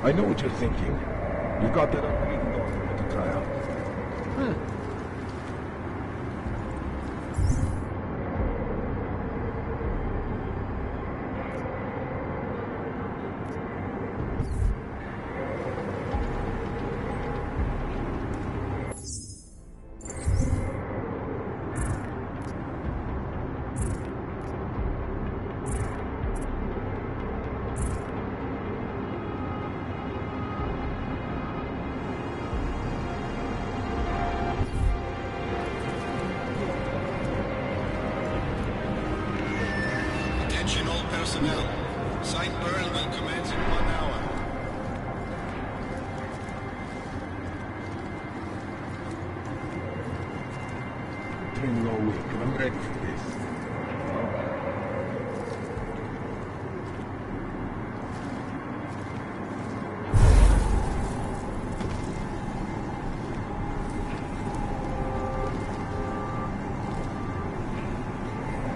I know what you're thinking. You got that upgraded dog you want to try out. Attention all personnel. Site burn will commence in 1 hour. Training all week, and I'm ready for this.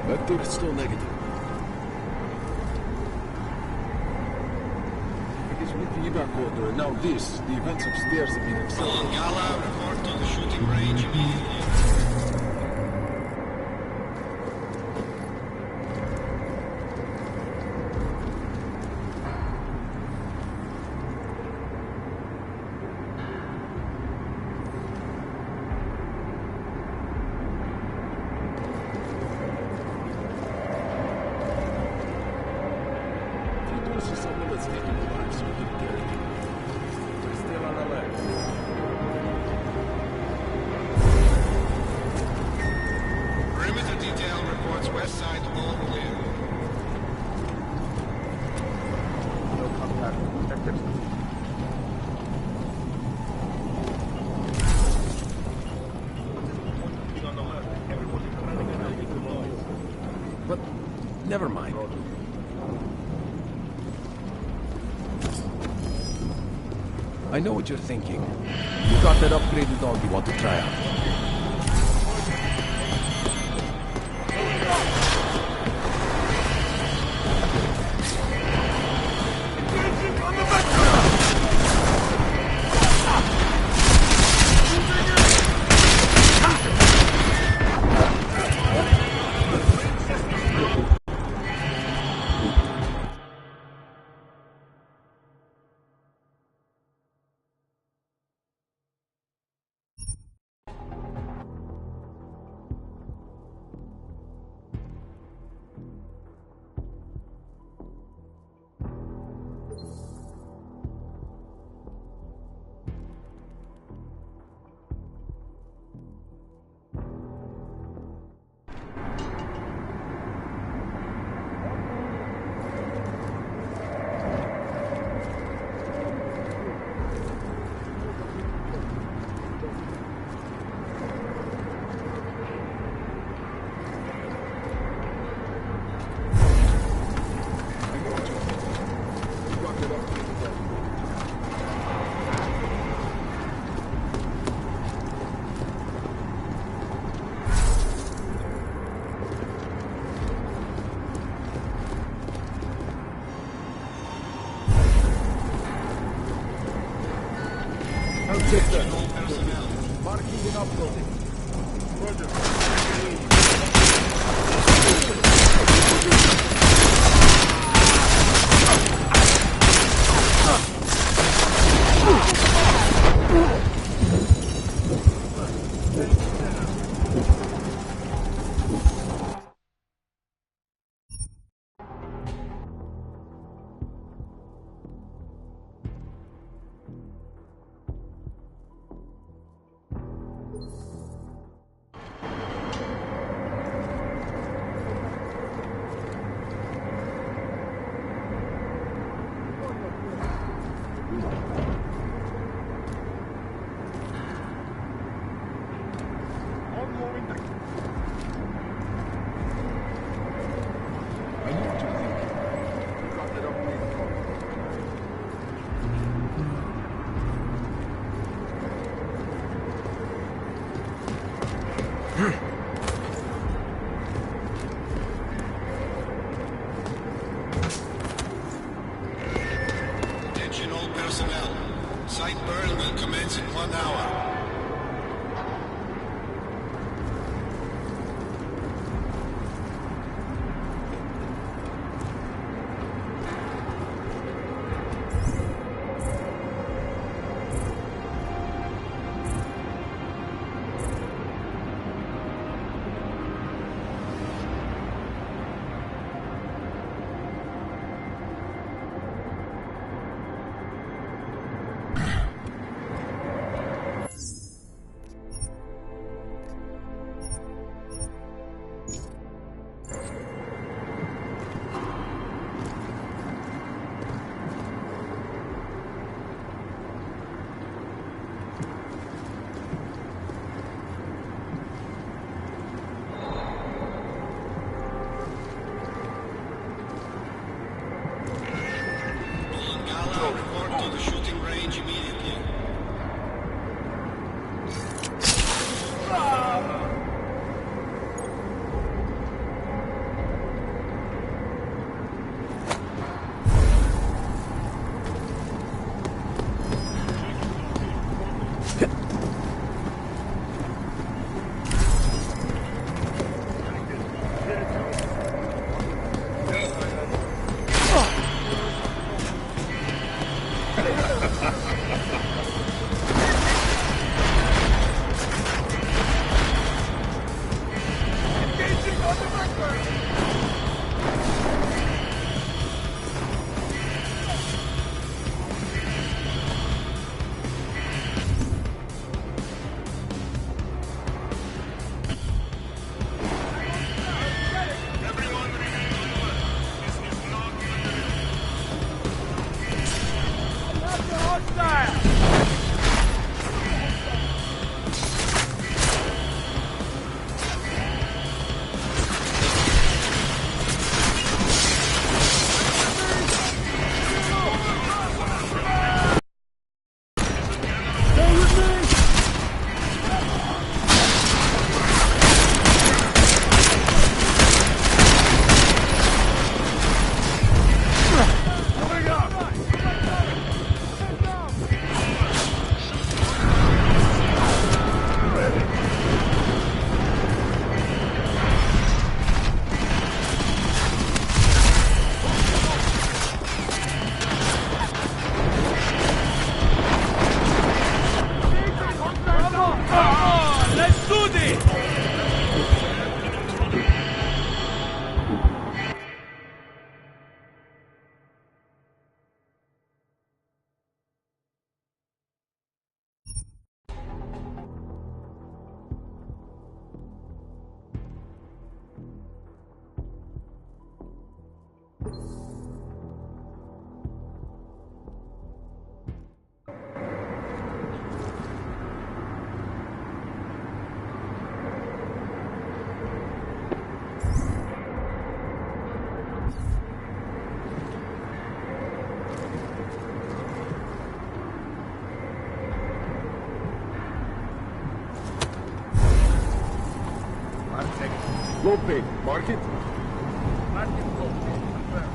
Vector is still negative. It is with the evac order, and now this. The events upstairs have been accelerated. Gala, report to the shooting range immediately. Someone that's taking the life so we can get it. We're still on alert. Perimeter detail reports west side all clear. No contact detected. But never mind. I know what you're thinking. You got that upgraded dog you want to try out. Marking and uploading. Attention all personnel. Low pay. Market? Market low pay. Confirmed.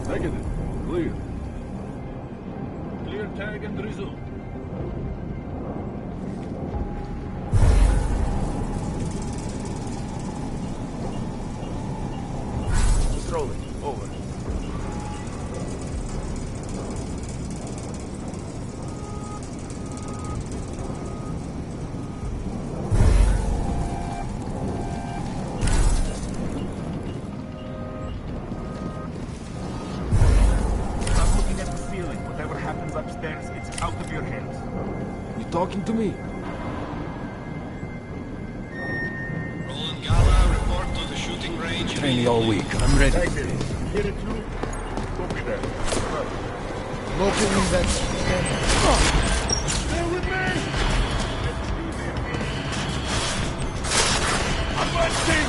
Negative. Clear. Clear tag and result. Rolling. Over. Stop looking at the ceiling. Whatever happens upstairs, it's out of your hands. You talking to me? Roland Gala, report to the shooting range. Training all week. I'm ready. Negative. Get it through. Copy that. Locating that. Stay with me! Advancing!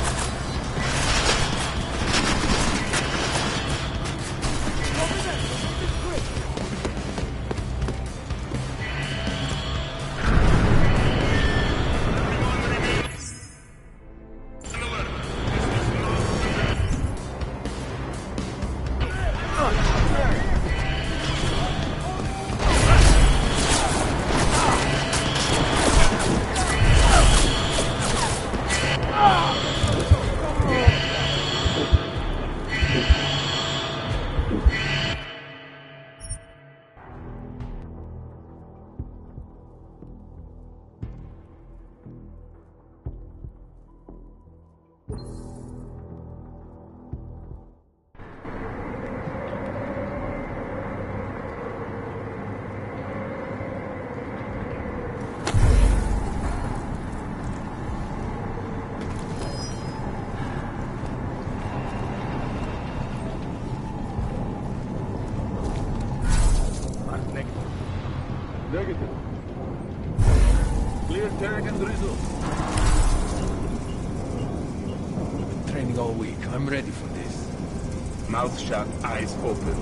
Negative. Clear tag and result. Been training all week. I'm ready for this. Mouth shut, eyes open.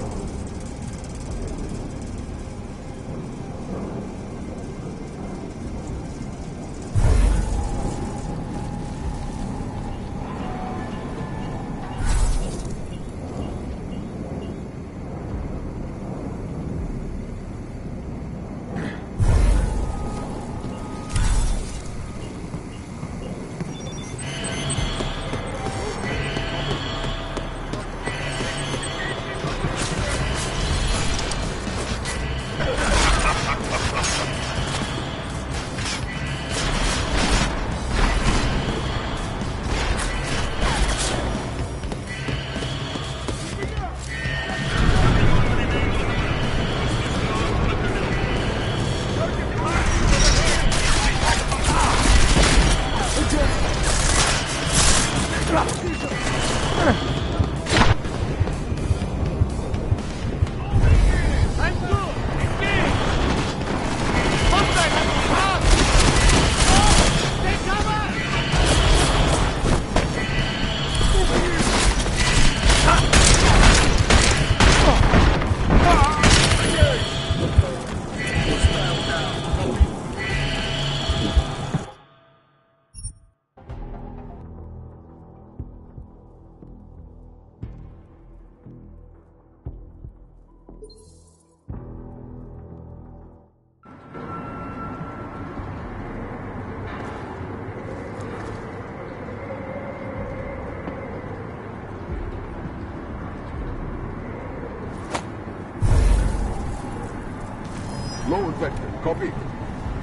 Lower vector. Copy.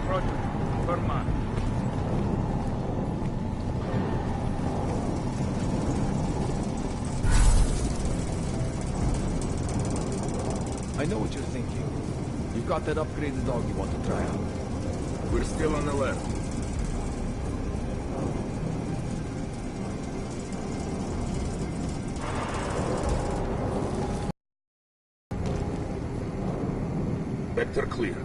Roger. Vermont. I know what you're thinking. You've got that upgraded dog you want to try out. We're still on the left. Vector clear.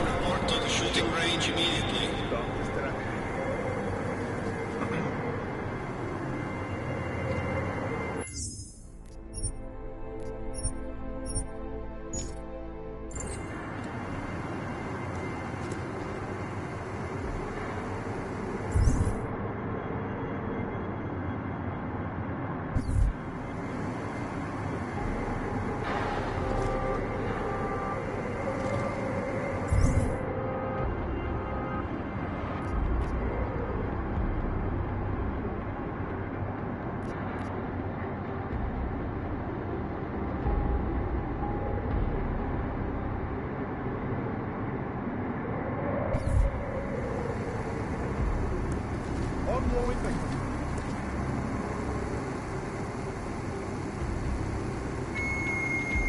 Report to the shooting range immediately.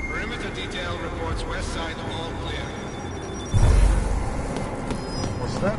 Perimeter detail reports west side all clear. What's that?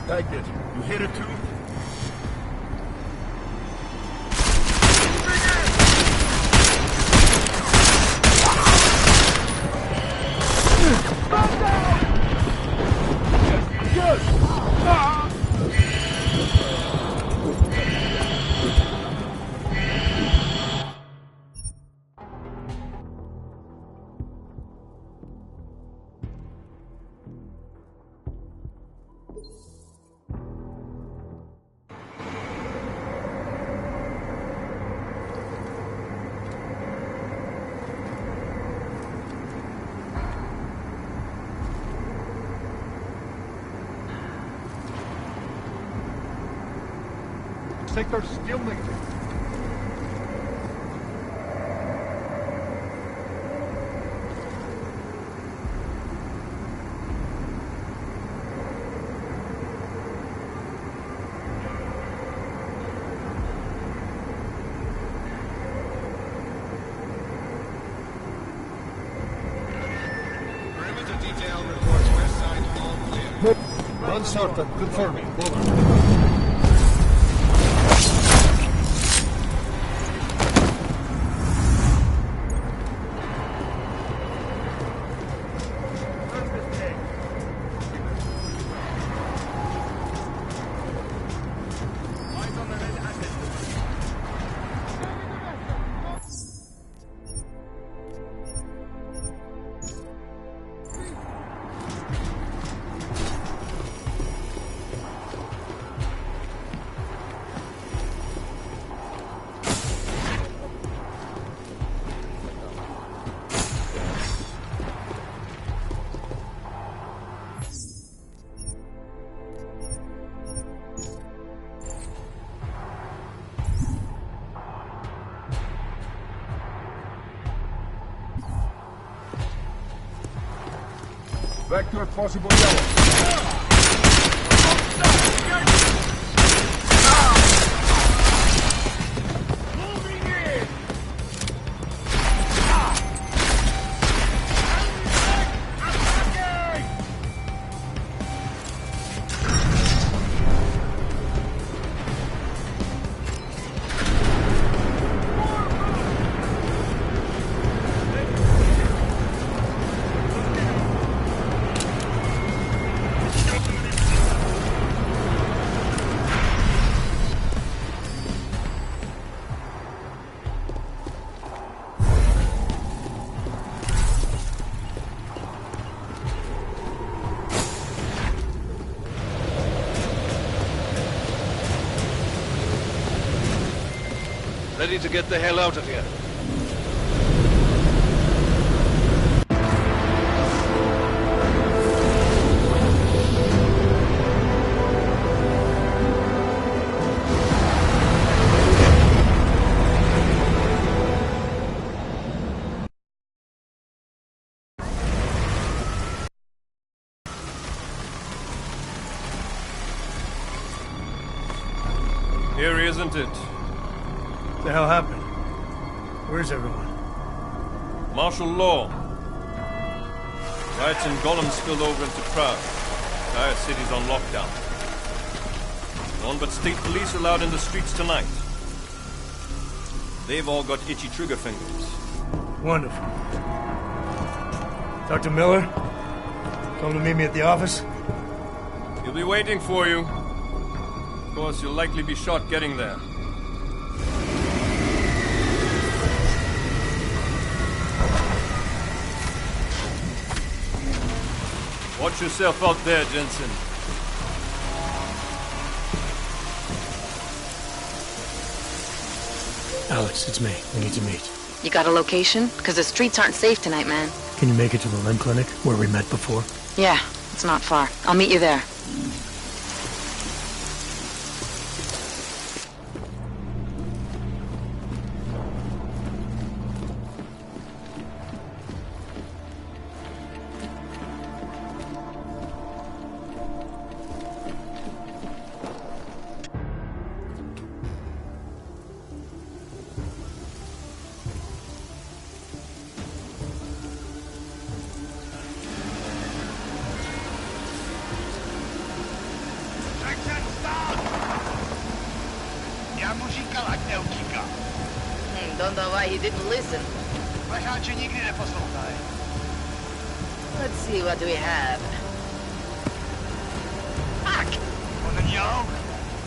Tagged it. You hit it too? Sector still negative. Perimeter detail reports west side all clear. Uncertain. Confirming. Over. Vector possible yellow. Ready to get the hell out of here. Here, isn't it? What the hell happened? Where's everyone? Martial law. Riots in Gollum spilled over into Prague. Entire city's on lockdown. None but state police allowed in the streets tonight. They've all got itchy trigger fingers. Wonderful. Dr. Miller? Come to meet me at the office? He'll be waiting for you. Of course, you'll likely be shot getting there. Watch yourself out there, Jensen. Alex, it's me. We need to meet. You got a location? Because the streets aren't safe tonight, man. Can you make it to the limb clinic, where we met before? Yeah, it's not far. I'll meet you there. Don't know why he didn't listen. Let's see what we have. Fuck!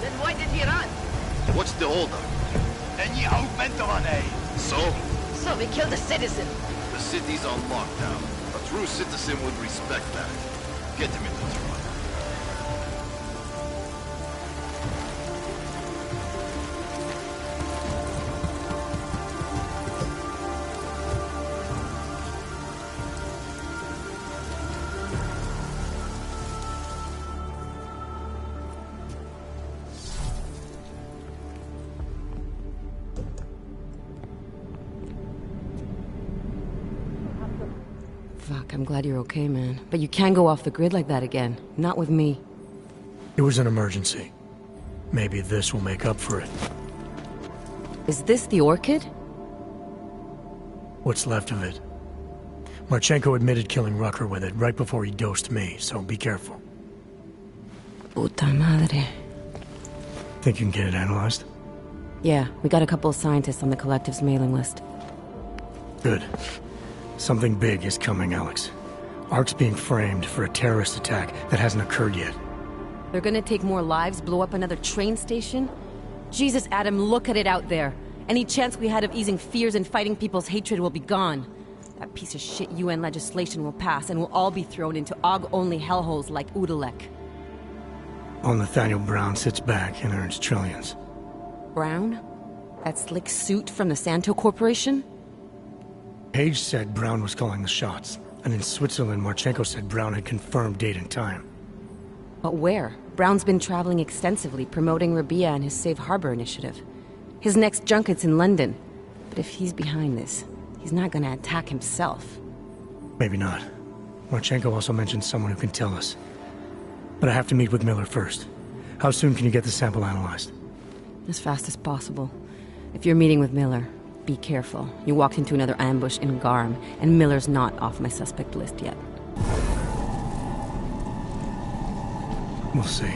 Then why did he run? What's the holdup? So? So we killed a citizen. The city's on lockdown. A true citizen would respect that. Get him into the truck. Fuck, I'm glad you're okay, man. But you can't go off the grid like that again. Not with me. It was an emergency. Maybe this will make up for it. Is this the orchid? What's left of it. Marchenko admitted killing Rucker with it right before he dosed me, so be careful. Puta madre. Think you can get it analyzed? Yeah, we got a couple of scientists on the collective's mailing list. Good. Something big is coming, Alex. Ark's being framed for a terrorist attack that hasn't occurred yet. They're gonna take more lives, blow up another train station? Jesus, Adam, look at it out there. Any chance we had of easing fears and fighting people's hatred will be gone. That piece of shit UN legislation will pass, and we'll all be thrown into AUG-only hellholes like Udalek. All Nathaniel Brown sits back and earns trillions. Brown? That slick suit from the Santo Corporation? Page said Brown was calling the shots, and in Switzerland, Marchenko said Brown had confirmed date and time. But where? Brown's been traveling extensively, promoting Rabia and his Safe Harbor initiative. His next junket's in London. But if he's behind this, he's not gonna attack himself. Maybe not. Marchenko also mentioned someone who can tell us. But I have to meet with Miller first. How soon can you get the sample analyzed? As fast as possible. If you're meeting with Miller, be careful. You walked into another ambush in Garm, and Miller's not off my suspect list yet. We'll see.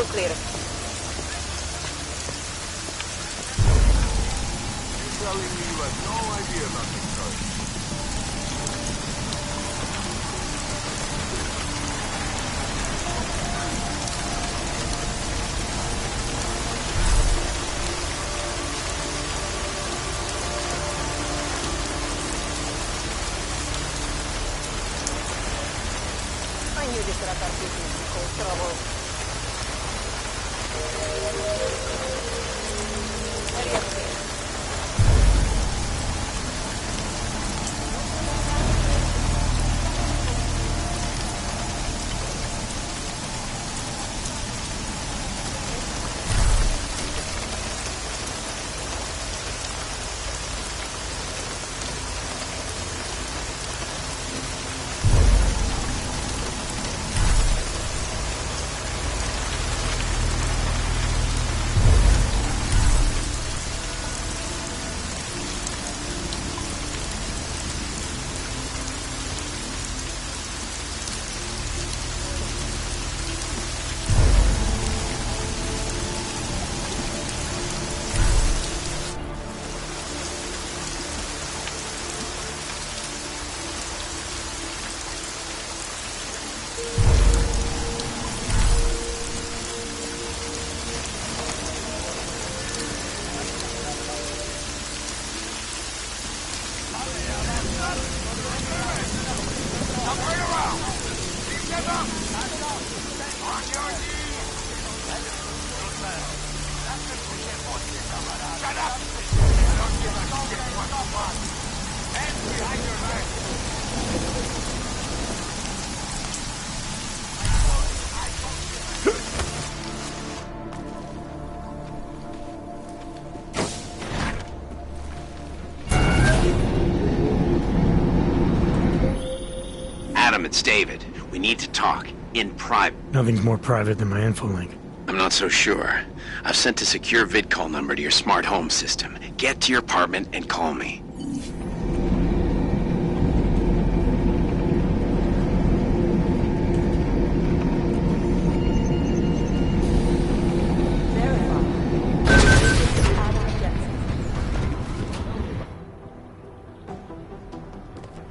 All clear. Telling me you had no idea about this story. I knew this rat business would cause trouble. Hurry up, please. Adam, it's David. We need to talk. In private. Nothing's more private than my info link. I'm not so sure. I've sent a secure vid call number to your smart home system. Get to your apartment and call me.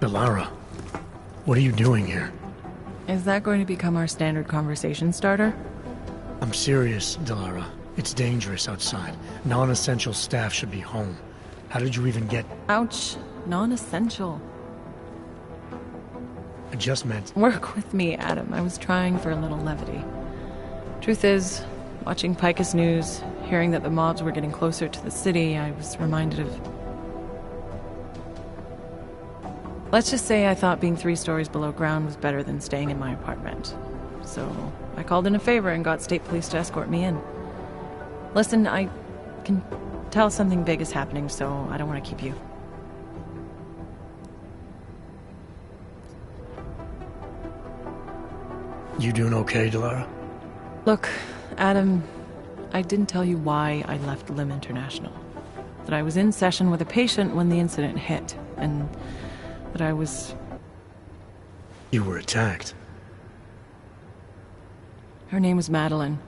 Delara, what are you doing here? Is that going to become our standard conversation starter? I'm serious, Delara. It's dangerous outside. Non-essential staff should be home. How did you even get... Ouch. Non-essential. I just meant... Work with me, Adam. I was trying for a little levity. Truth is, watching Picus News, hearing that the mobs were getting closer to the city, I was reminded of... Let's just say I thought being 3 stories below ground was better than staying in my apartment. So I called in a favor and got state police to escort me in. Listen, I can tell something big is happening, so I don't want to keep you. You doing okay, Delara? Look, Adam, I didn't tell you why I left Lim International. That I was in session with a patient when the incident hit, and that I was... You were attacked. Her name was Madeline.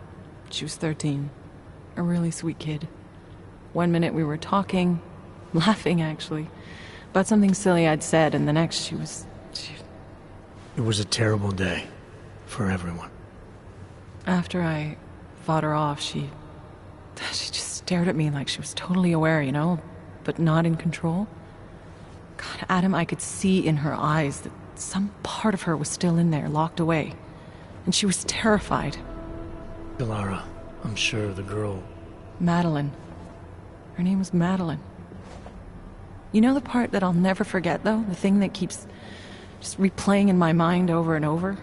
She was 13. A really sweet kid. One minute we were talking, laughing actually, about something silly I'd said, and the next she was... It was a terrible day. For everyone. After I fought her off, she just stared at me like she was totally aware, you know, but not in control. God, Adam, I could see in her eyes that some part of her was still in there, locked away. And she was terrified. Delara, I'm sure the girl... Madeline. Her name was Madeline. You know the part that I'll never forget, though? The thing that keeps just replaying in my mind over and over?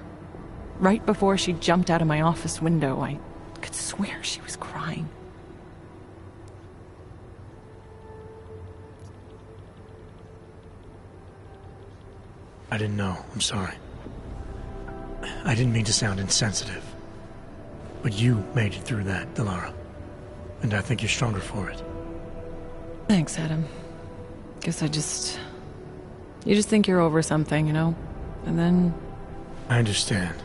Right before she jumped out of my office window, I could swear she was crying. I didn't know. I'm sorry. I didn't mean to sound insensitive. But you made it through that, Delara. And I think you're stronger for it. Thanks, Adam. Guess you just think you're over something, you know? And then... I understand.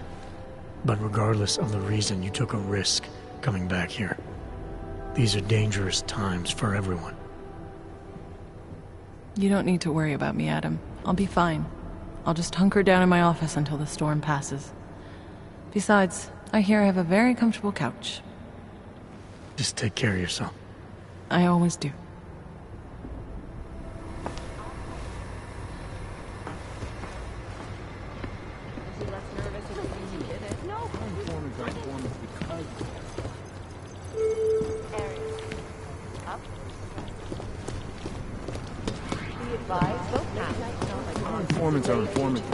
But regardless of the reason, you took a risk coming back here. These are dangerous times for everyone. You don't need to worry about me, Adam. I'll be fine. I'll just hunker down in my office until the storm passes. Besides, I hear I have a very comfortable couch. Just take care of yourself. I always do. Informants are informants.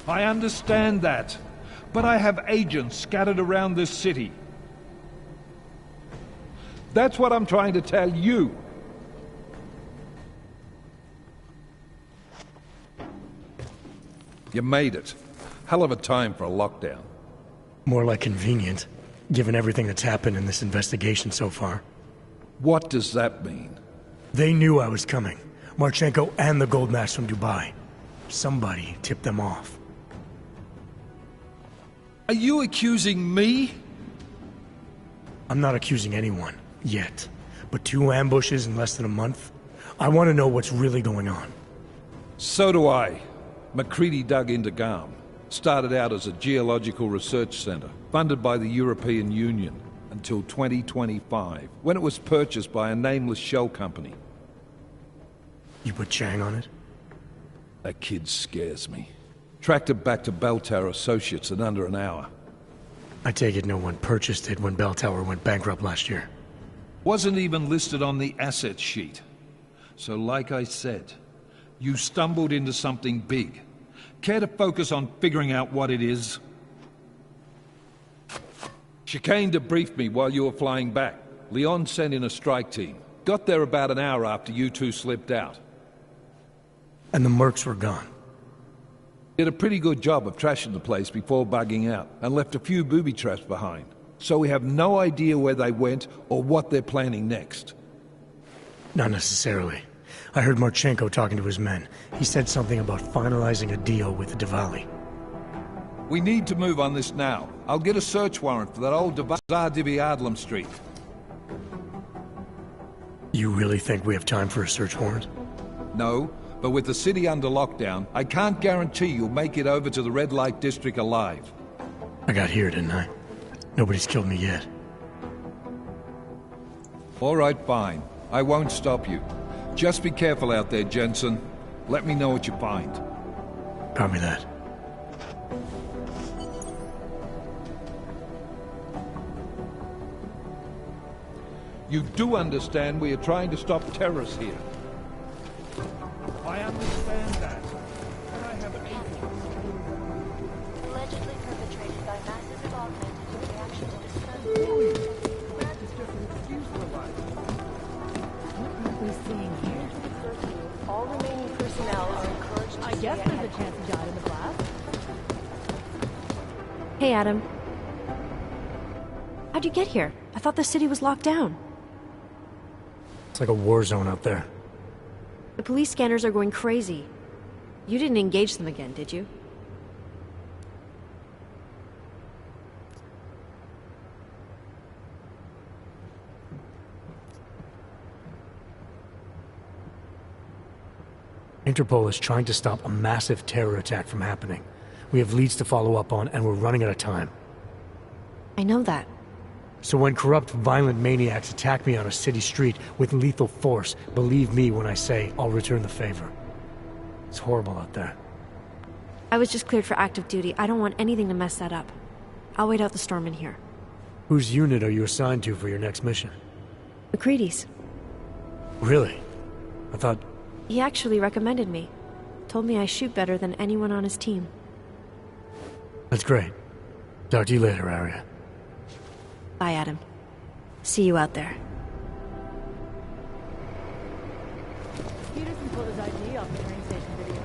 I understand that, but I have agents scattered around this city. That's what I'm trying to tell you. You made it. Hell of a time for a lockdown. More like convenient, given everything that's happened in this investigation so far. What does that mean? They knew I was coming. Marchenko and the gold mask from Dubai. Somebody tipped them off. Are you accusing me? I'm not accusing anyone, yet. But 2 ambushes in less than a month? I want to know what's really going on. So do I. McCready dug into GARM. Started out as a geological research center, funded by the European Union, until 2025, when it was purchased by a nameless shell company. You put Chang on it? That kid scares me. Tracked it back to Bell Tower Associates in under an hour. I take it no one purchased it when Bell Tower went bankrupt last year. Wasn't even listed on the asset sheet. So like I said, you stumbled into something big. Care to focus on figuring out what it is? Chicane debriefed me while you were flying back. Leon sent in a strike team. Got there about an hour after you two slipped out. And the mercs were gone. Did a pretty good job of trashing the place before bugging out, and left a few booby traps behind. So we have no idea where they went or what they're planning next. Not necessarily. I heard Marchenko talking to his men. He said something about finalizing a deal with Diwali. We need to move on this now. I'll get a search warrant for that old Divyadlam Street. You really think we have time for a search warrant? No, but with the city under lockdown, I can't guarantee you'll make it over to the red light district alive. I got here, didn't I? Nobody's killed me yet. All right, fine. I won't stop you. Just be careful out there, Jensen. Let me know what you find. Copy that. You do understand we are trying to stop terrorists here. I understand that. But I have agents. Allegedly perpetrated by massive involvement in reaction to the That is just an excuse for life. What are we seeing here? All remaining personnel are encouraged to I guess stay there's a ahead. chance he died in the blast. Hey, Adam. How'd you get here? I thought the city was locked down. It's like a war zone out there. The police scanners are going crazy. You didn't engage them again, did you? Interpol is trying to stop a massive terror attack from happening. We have leads to follow up on, and we're running out of time. I know that. So when corrupt, violent maniacs attack me on a city street with lethal force, believe me when I say I'll return the favor. It's horrible out there. I was just cleared for active duty. I don't want anything to mess that up. I'll wait out the storm in here. Whose unit are you assigned to for your next mission? McCready's. Really? I thought... He actually recommended me. Told me I shoot better than anyone on his team. That's great. Talk to you later, Arya. Bye, Adam. See you out there. Peterson pulled his ID off the train station video.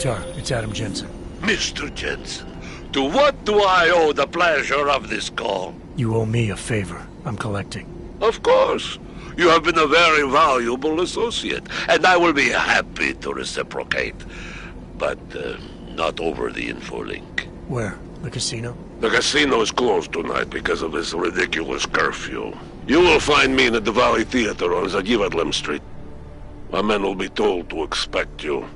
Lothar, it's Adam Jensen. Mr. Jensen, to what do I owe the pleasure of this call? You owe me a favor. I'm collecting. Of course. You have been a very valuable associate, and I will be happy to reciprocate. But not over the infolink. Where? The casino? The casino is closed tonight because of this ridiculous curfew. You will find me in the Valley Theater on Zagivadlem Street. My men will be told to expect you.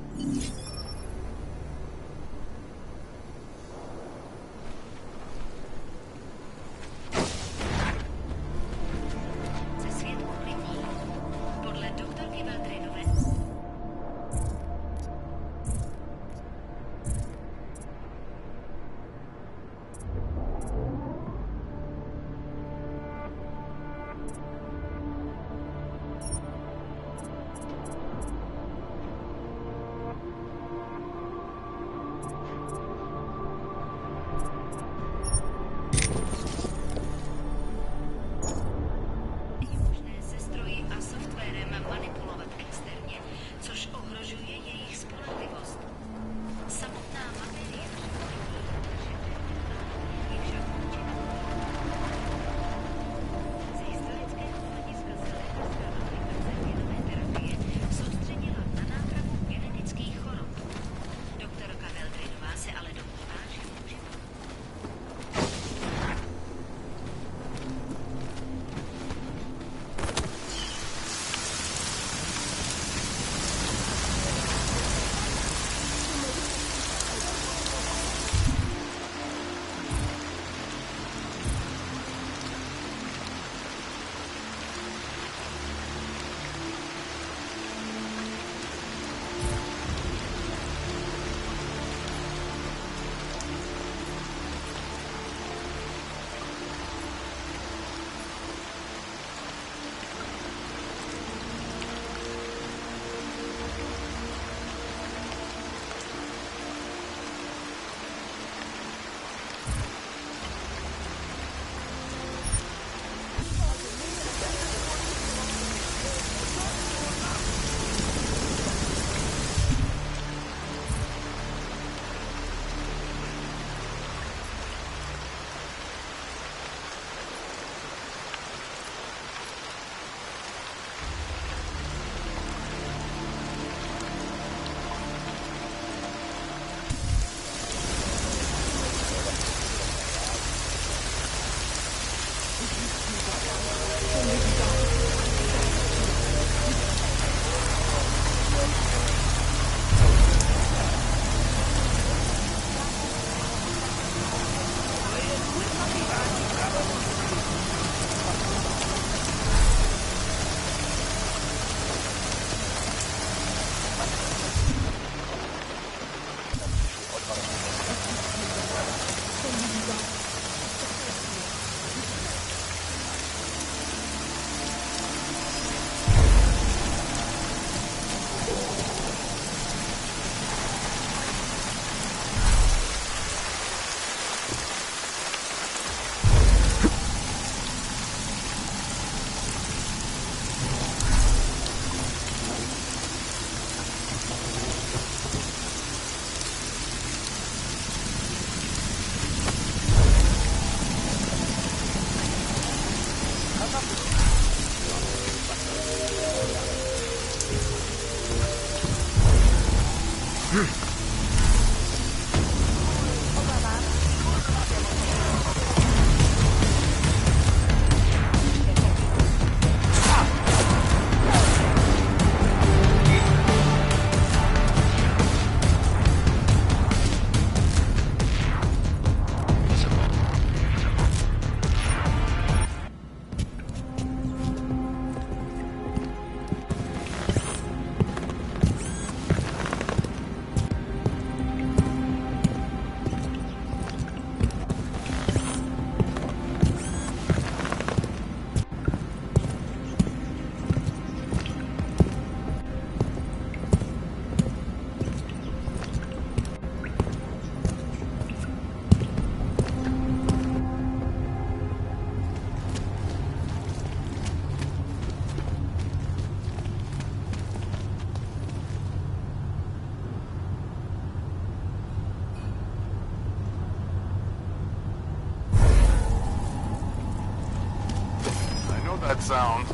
know that sound.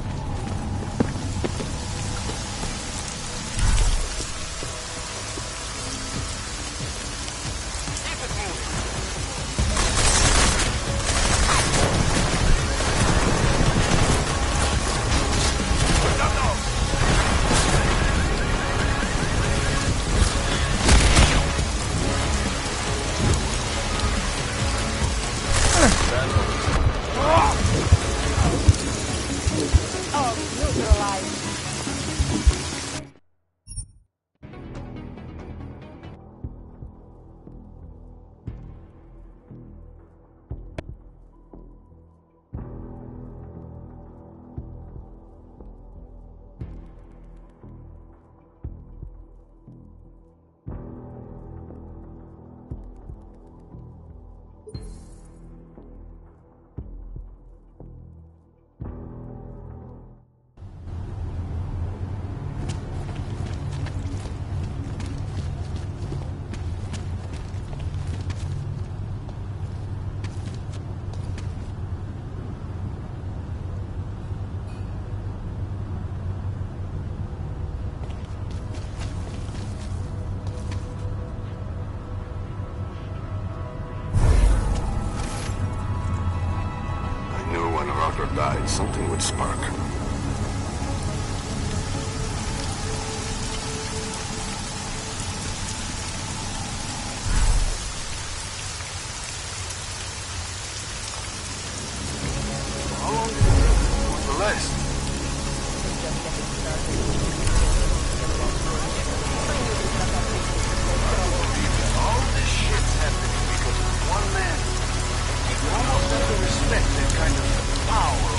Died, something would spark. How long did it take to last? All this shit's happening because of one man. You almost have to respect that kind of power.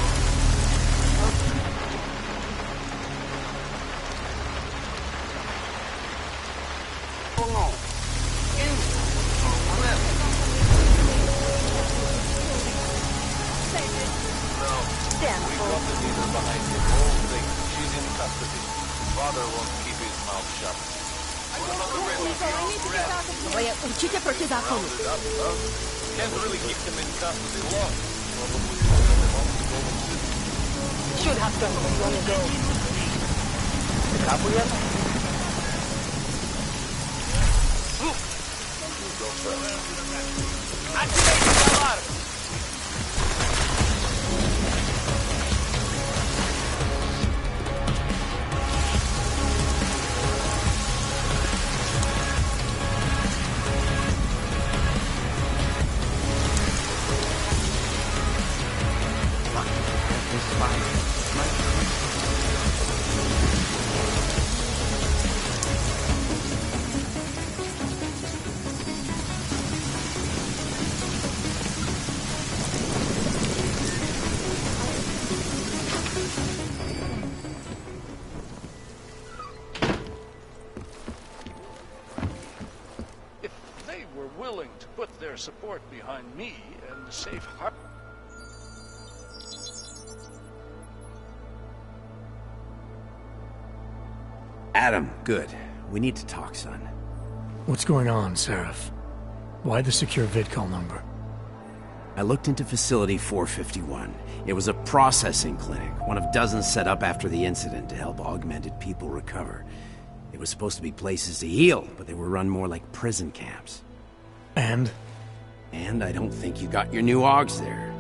Určitě proti zákonu. Can't really keep them in custody long. Should have done this long ago. Have we yet? Activate the alarm! Support behind me and the safe harbor. Adam, good. We need to talk, son. What's going on, Seraph? Why the secure vidcall number? I looked into Facility 451. It was a processing clinic, one of dozens set up after the incident to help augmented people recover. It was supposed to be places to heal, but they were run more like prison camps. And I don't think you got your new augs there.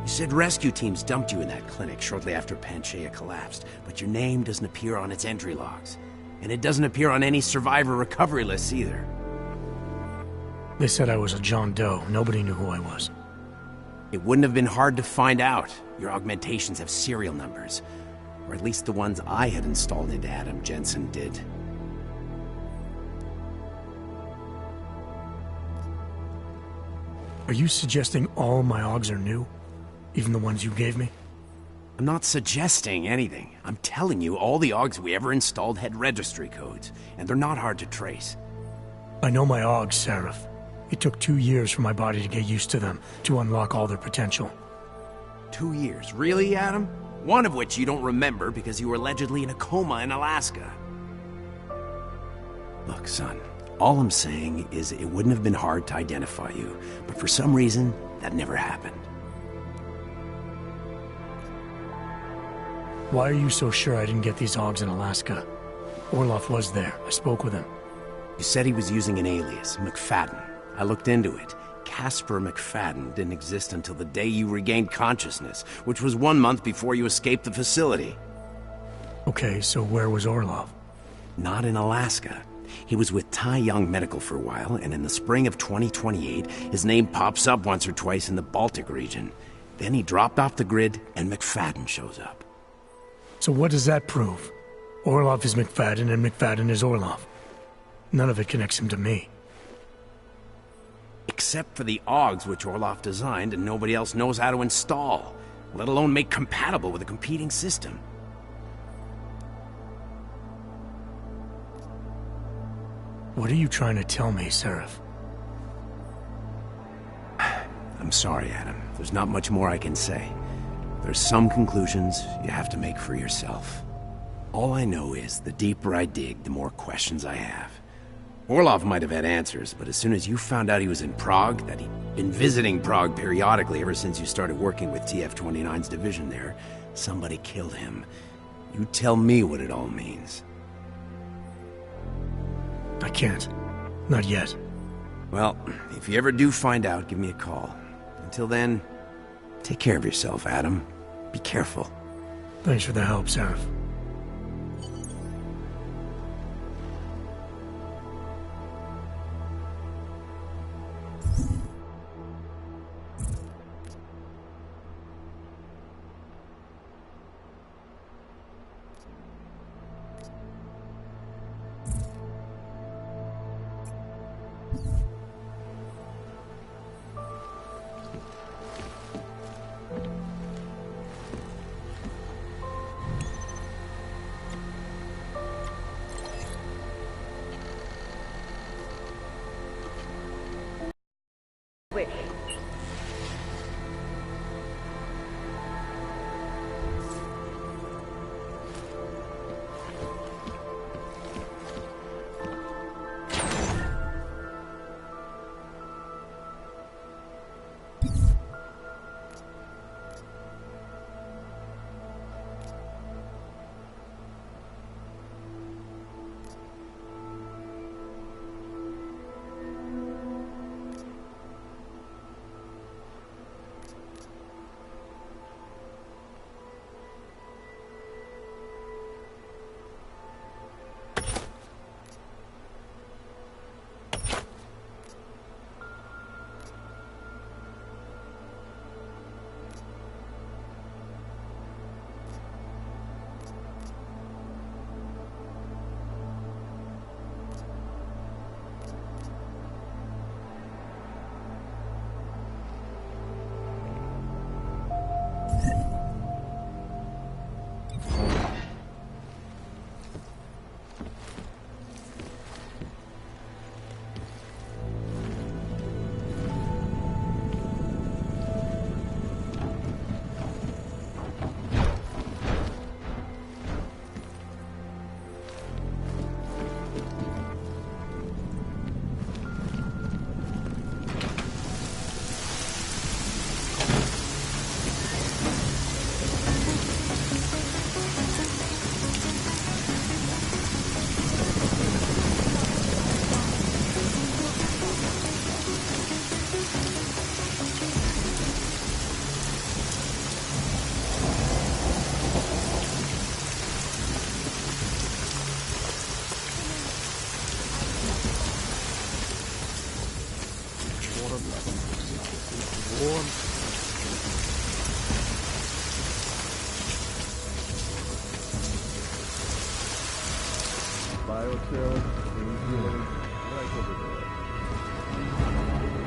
You said rescue teams dumped you in that clinic shortly after Panchaea collapsed, but your name doesn't appear on its entry logs. And it doesn't appear on any survivor recovery lists either. They said I was a John Doe. Nobody knew who I was. It wouldn't have been hard to find out. Your augmentations have serial numbers. Or at least the ones I had installed into Adam Jensen did. Are you suggesting all my augs are new? Even the ones you gave me? I'm not suggesting anything. I'm telling you all the augs we ever installed had registry codes, and they're not hard to trace. I know my augs, Seraph. It took 2 years for my body to get used to them, to unlock all their potential. 2 years? Really, Adam? One of which you don't remember because you were allegedly in a coma in Alaska. Look, son. All I'm saying is it wouldn't have been hard to identify you, but for some reason, that never happened. Why are you so sure I didn't get these hogs in Alaska? Orloff was there. I spoke with him. You said he was using an alias, McFadden. I looked into it. Casper McFadden didn't exist until the day you regained consciousness, which was 1 month before you escaped the facility. Okay, so where was Orloff? Not in Alaska. He was with Tai Young Medical for a while, and in the spring of 2028, his name pops up once or twice in the Baltic region. Then he dropped off the grid, and McFadden shows up. So what does that prove? Orloff is McFadden, and McFadden is Orloff. None of it connects him to me. Except for the AUGs which Orloff designed and nobody else knows how to install, let alone make compatible with a competing system. What are you trying to tell me, Seraph? I'm sorry, Adam. There's not much more I can say. There's some conclusions you have to make for yourself. All I know is, the deeper I dig, the more questions I have. Orloff might have had answers, but as soon as you found out he was in Prague, that he'd been visiting Prague periodically ever since you started working with TF-29's division there, somebody killed him. You tell me what it all means. I can't. Not yet. Well, if you ever do find out, give me a call. Until then, take care of yourself, Adam. Be careful. Thanks for the help, Seraph.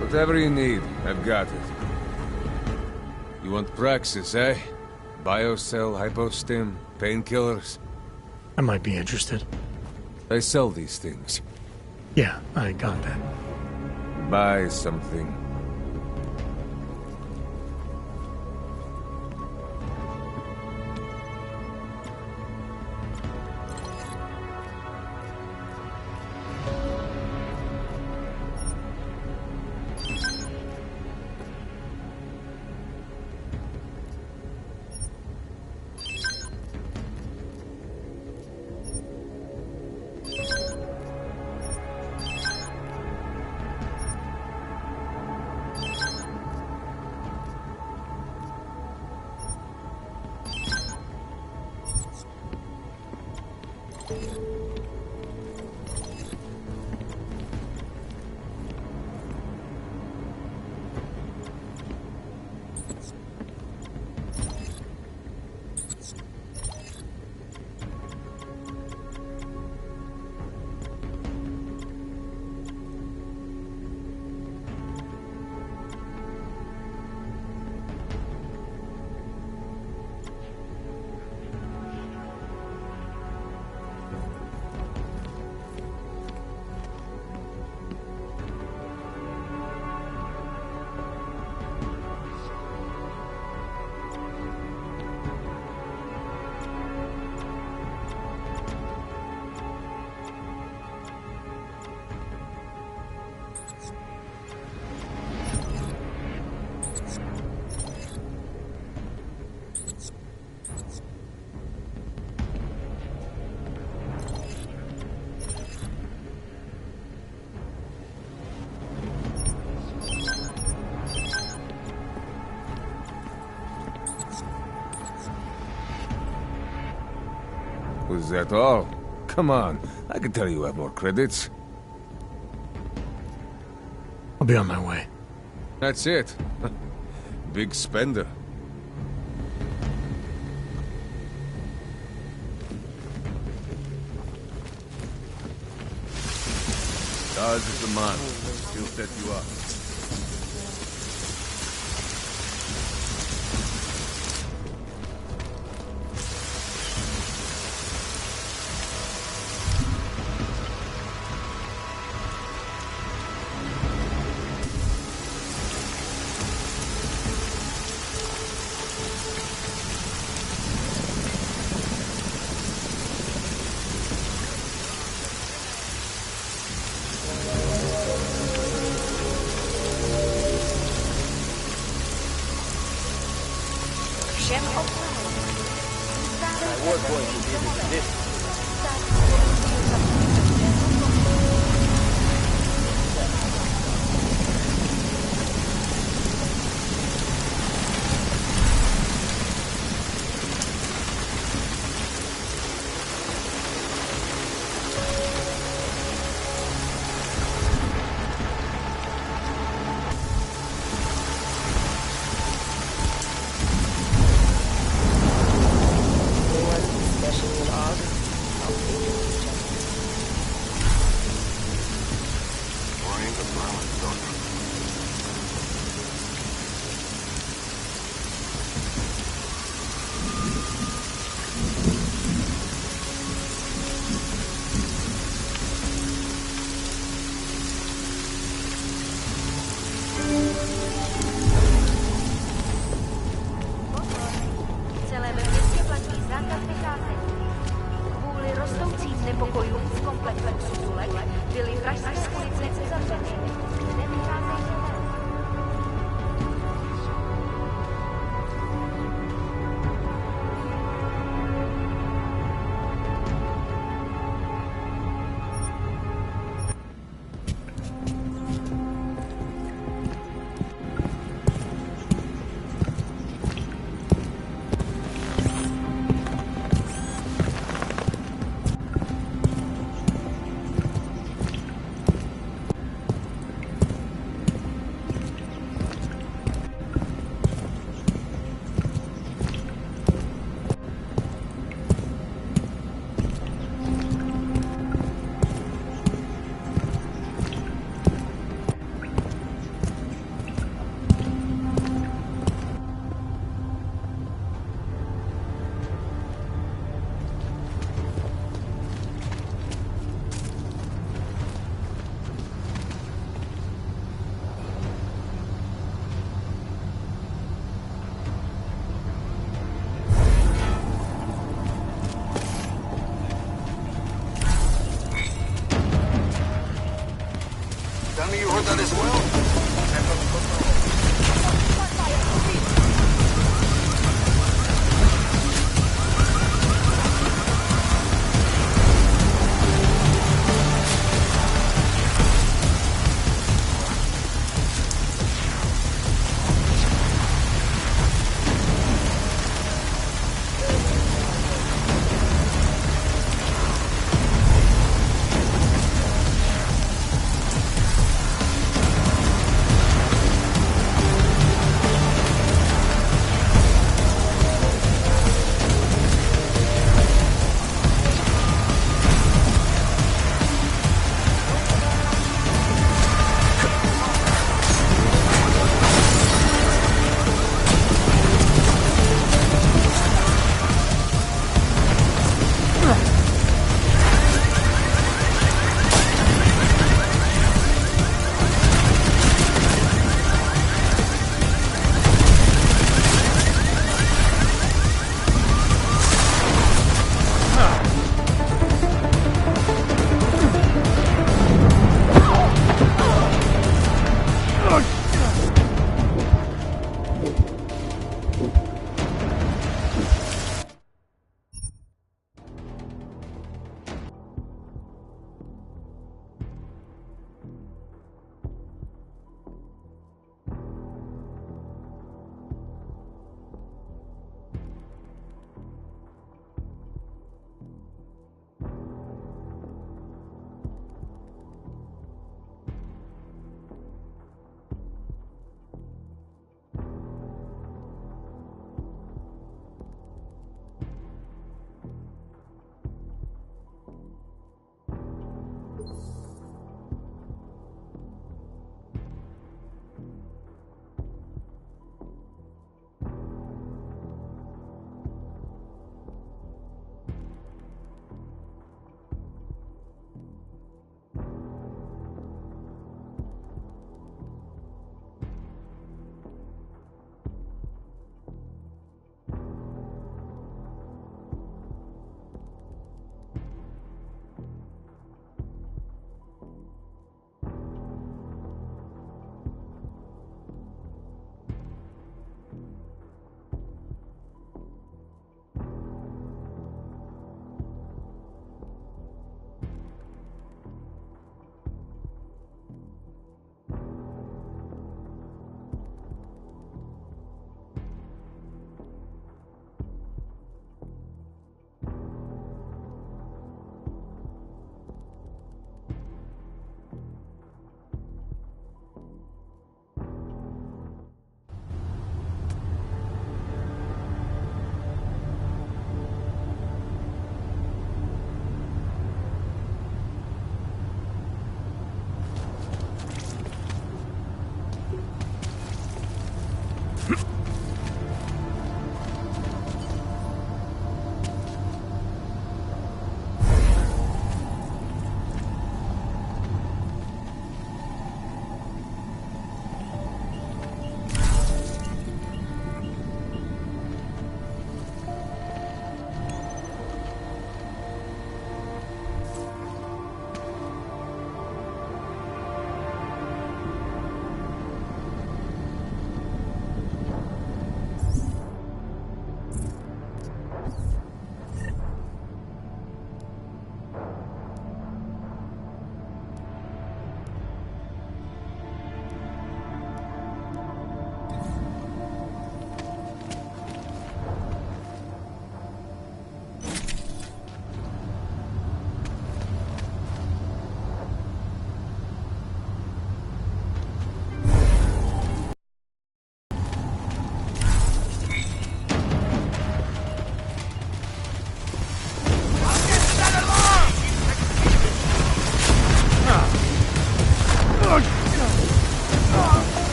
Whatever you need, I've got it. You want Praxis, eh? Biocell, hypostim, painkillers? I might be interested. I sell these things. Yeah, I got that. Buy something. Was that all? Come on, I can tell you have more credits. I'll be on my way. That's it. Big spender. Dodge is the man. He'll set you up. I was going to give you this. Special log. How big is this chest?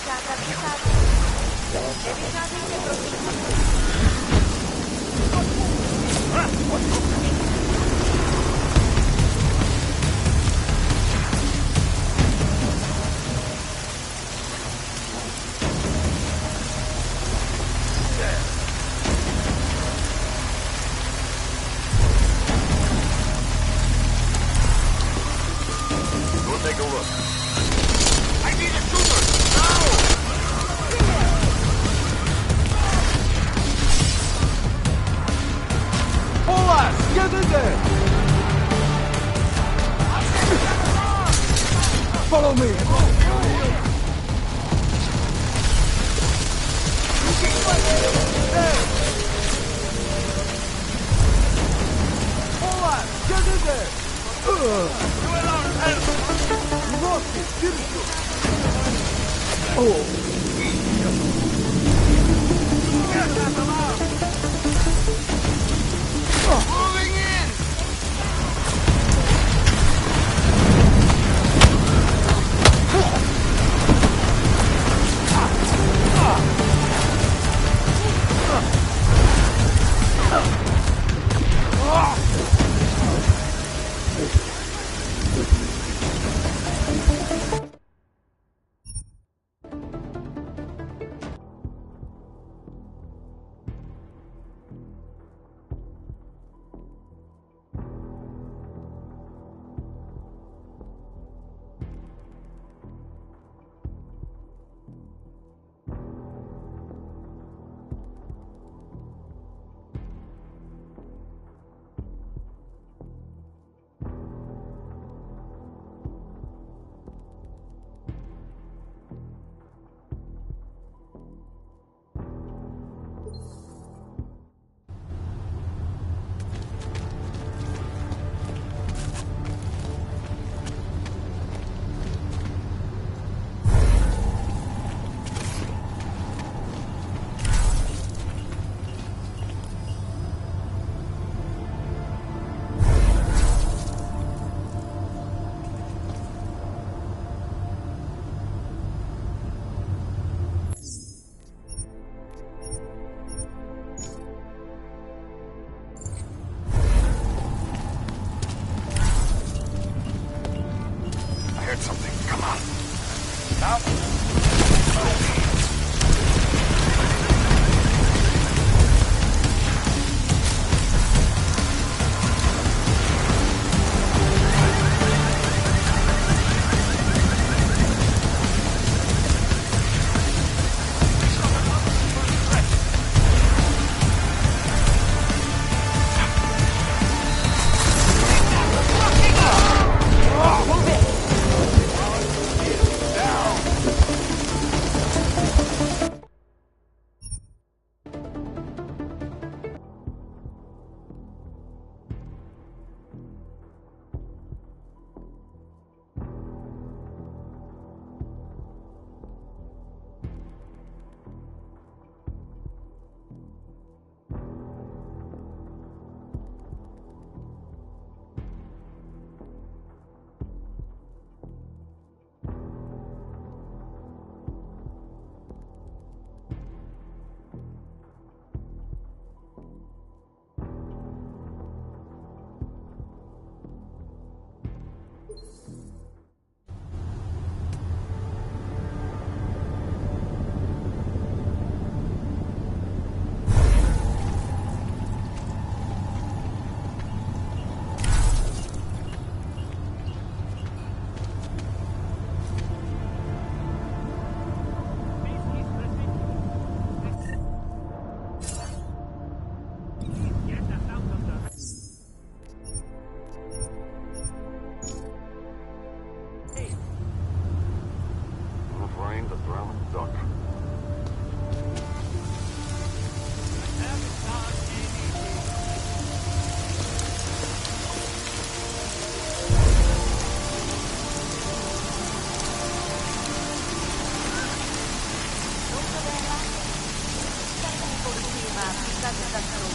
zákaz vycházení. Nevycházejte prosím. Go take a look. I need a shooter! Now! Hola! Get in there! Follow me! Hola! Get in there! You lost it, didn't you? Oh. Moving in!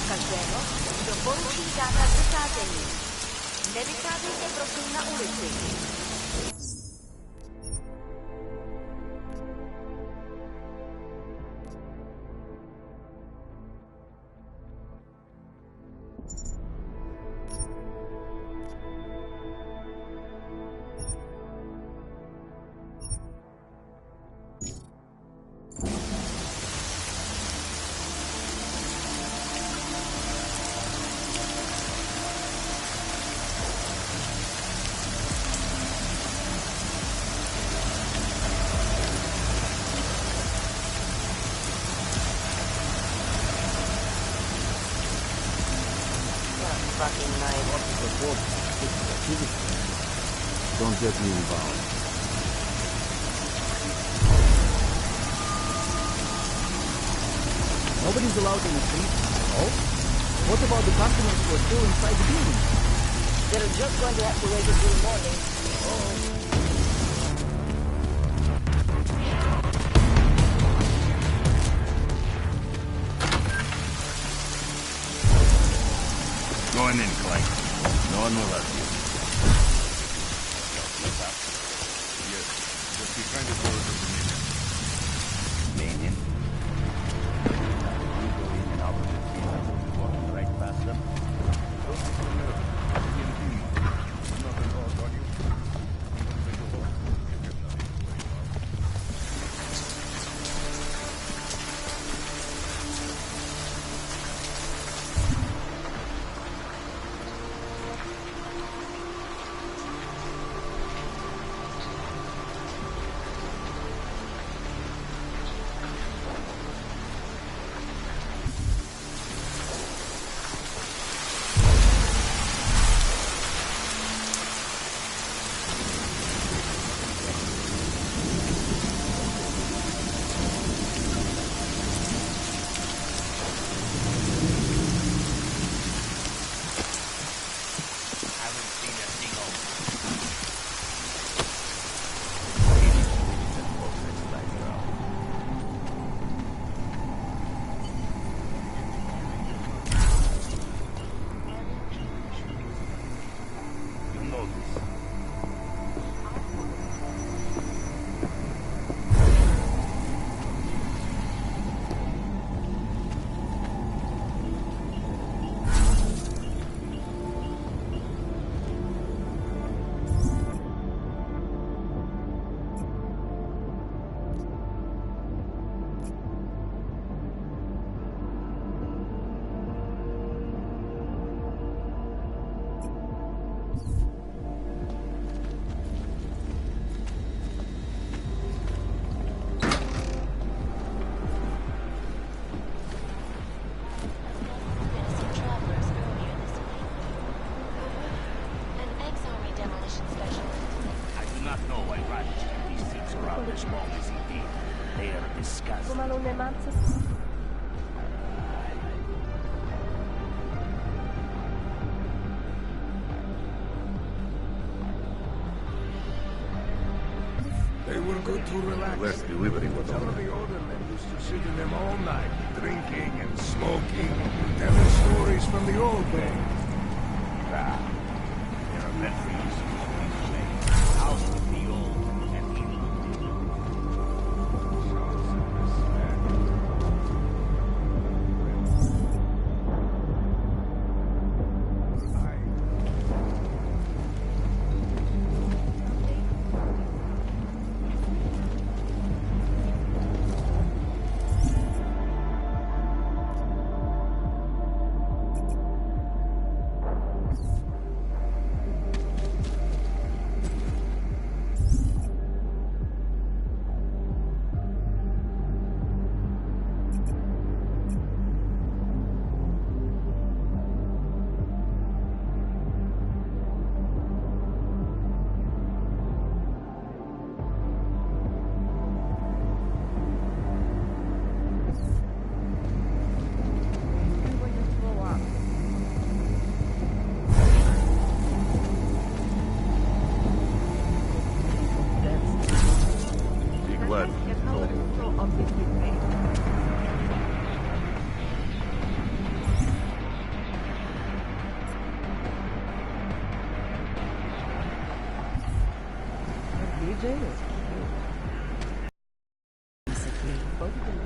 každého, kdo poruší zákaz vycházení. Nevycházejte prosím na ulici. fucking night. Don't get me involved. Nobody's allowed in the street. Oh? What about the customers who are still inside the building? They're just going to have to wait until the morning. Going in, Clay. No one will hurt you. Yes, just behind the doors of the meeting. Damien. You go in and out of the field, walking right past them. Don't be so nervous. You're not involved, are you? They were good to relax. Less delivery was Some on. of the older men used to sit in them all night, drinking and smoking, telling stories from the old days. Ah, there are memories of what we say. House with the old and evil.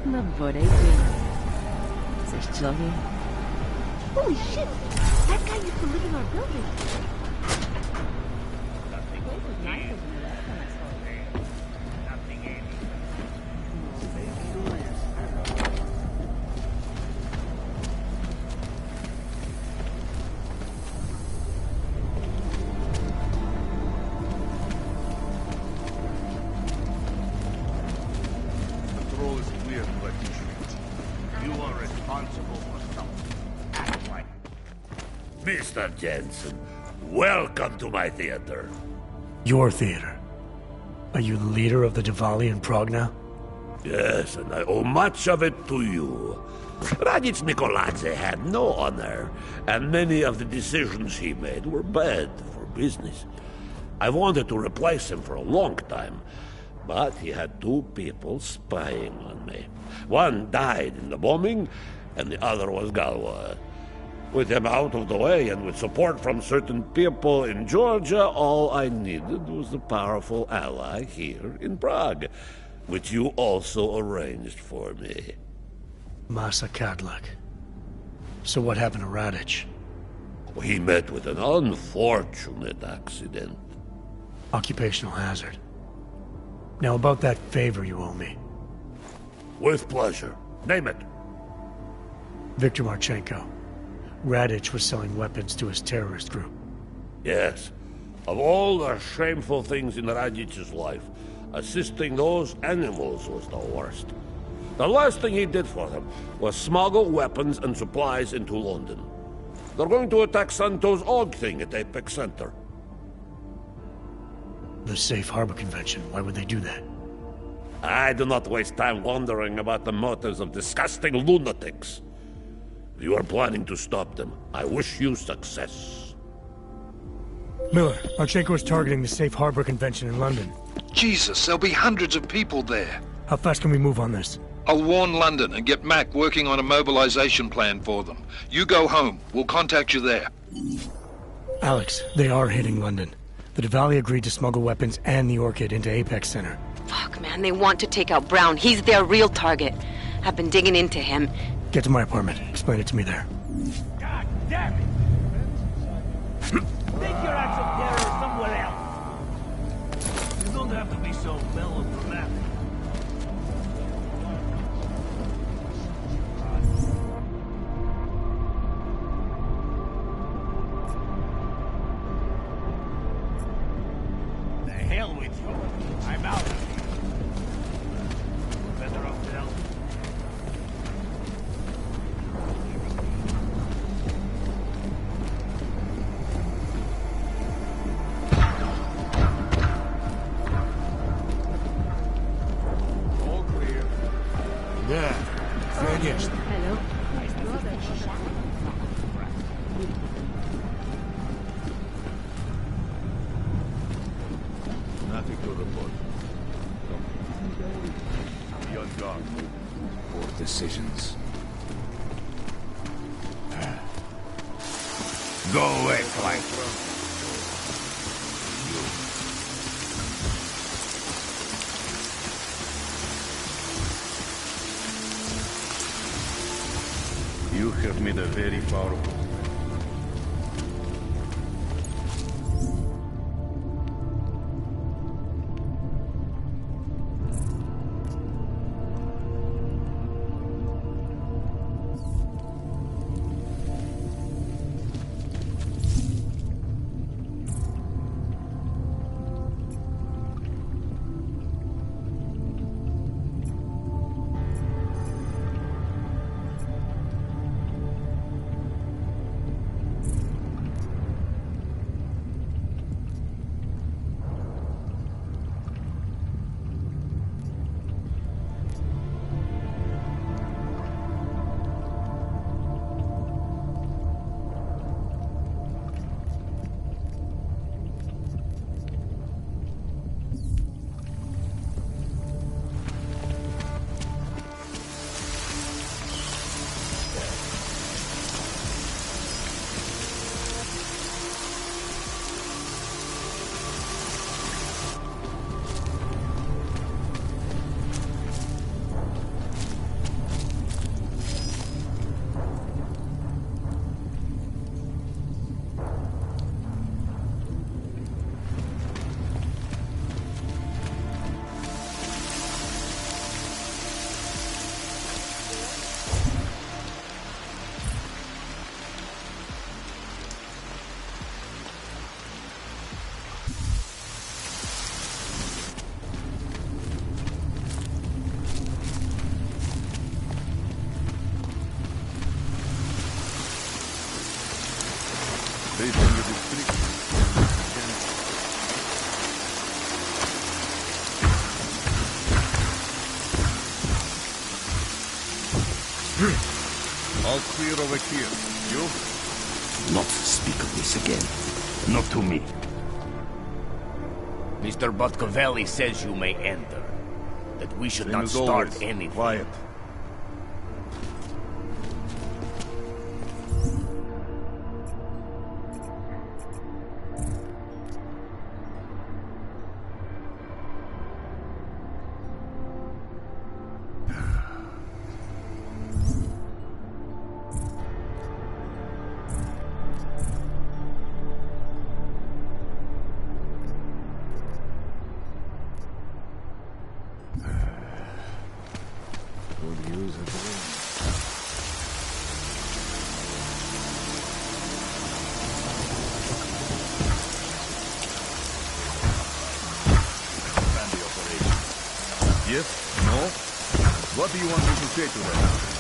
No vorrei bem. Vocês joguem. Holy shit! That guy used to live in our building. Control is clear, but you are responsible for something. Act like Mr. Jensen, welcome to my theater. Your theater? Are you the leader of the Diwali in Prague now? Yes, and I owe much of it to you. Radich Nikoladze had no honor, and many of the decisions he made were bad for business. I wanted to replace him for a long time, but he had two people spying on me. One died in the bombing, and the other was Galwa. With him out of the way, and with support from certain people in Georgia, all I needed was a powerful ally here in Prague, which you also arranged for me. Masa Kadlak. So what happened to Radich? He met with an unfortunate accident. Occupational hazard. Now about that favor you owe me. With pleasure. Name it. Viktor Marchenko. Radich was selling weapons to his terrorist group. Yes. Of all the shameful things in Radich's life, assisting those animals was the worst. The last thing he did for them was smuggle weapons and supplies into London. They're going to attack Santo's Og thing at Apex Center. The Safe Harbor Convention. Why would they do that? I do not waste time wondering about the motives of disgusting lunatics. If you are planning to stop them, I wish you success. Miller, Marchenko is targeting the Safe Harbor Convention in London. Jesus, there'll be hundreds of people there. How fast can we move on this? I'll warn London and get Mac working on a mobilization plan for them. You go home. We'll contact you there. Alex, they are hitting London. The Diwali agreed to smuggle weapons and the Orchid into Apex Center. Fuck, man, they want to take out Brown. He's their real target. I've been digging into him. Get to my apartment. Explain it to me there. God damn it! Take your acts of terror somewhere else. You don't have to be so melodramatic. The hell with you. I'm out. Better off without. Да, конечно. Nothing to report. Be on guard. Poor decisions. Go away, Clyde. You have made a very powerful. Operation with the street. All clear over here. You? Not speak of this again. Not to me. Mr. Botkovelli says you may enter. That we should Same not as start always. anything. Quiet. Could use a drink. Family operation. Yes? No? What do you want me to say to them?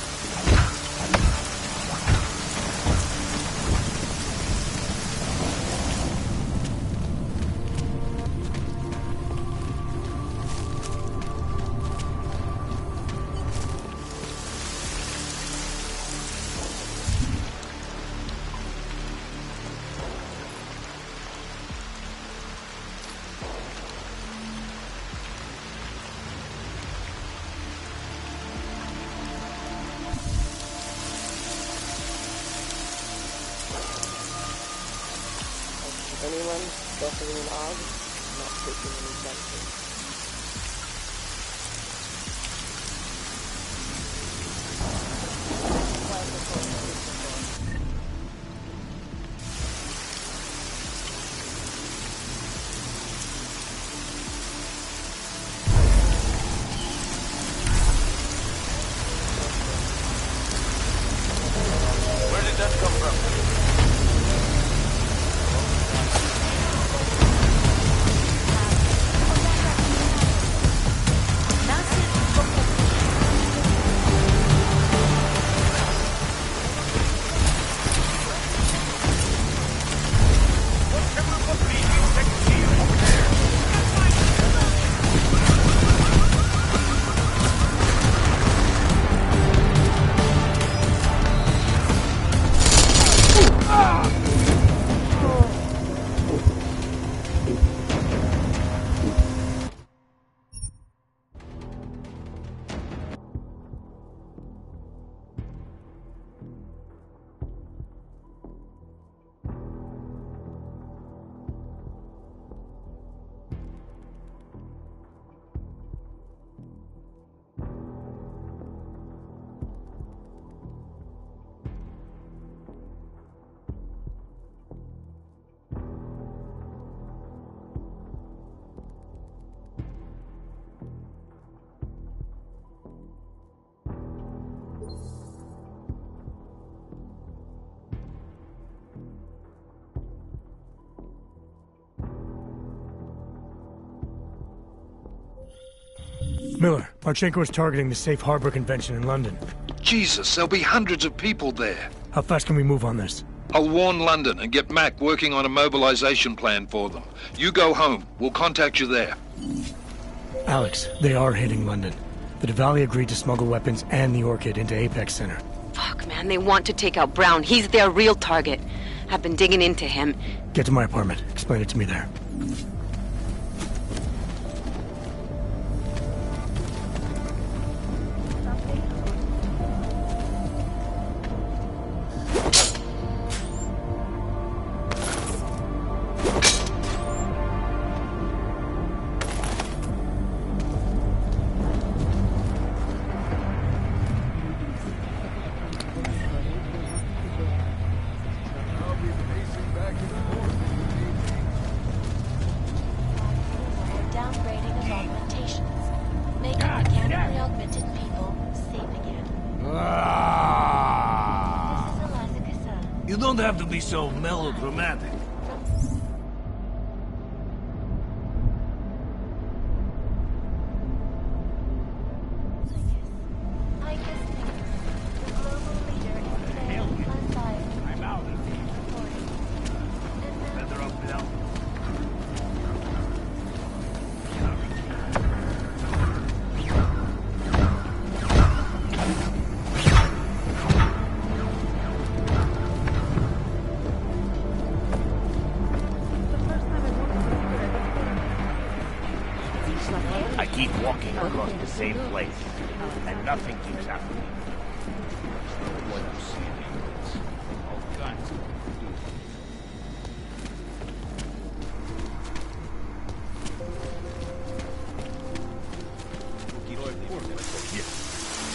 Anyone suffering an og, not taking any chances. Where did that come from? Miller, Marchenko is targeting the Safe Harbor Convention in London. Jesus, there'll be hundreds of people there. How fast can we move on this? I'll warn London and get Mac working on a mobilization plan for them. You go home. We'll contact you there. Alex, they are hitting London. The Diwali agreed to smuggle weapons and the Orchid into Apex Center. Fuck, man, they want to take out Brown. He's their real target. I've been digging into him. Get to my apartment. Explain it to me there. Downgrading of augmentations. Making mechanically augmented people safe again. This is Eliza Cassell. You don't have to be so melodramatic. same place, and nothing keeps happening. What I'm saying is, all kinds of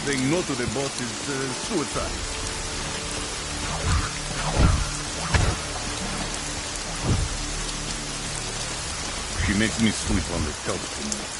saying no to the boss is suicide. She makes me sleep on the couch tonight.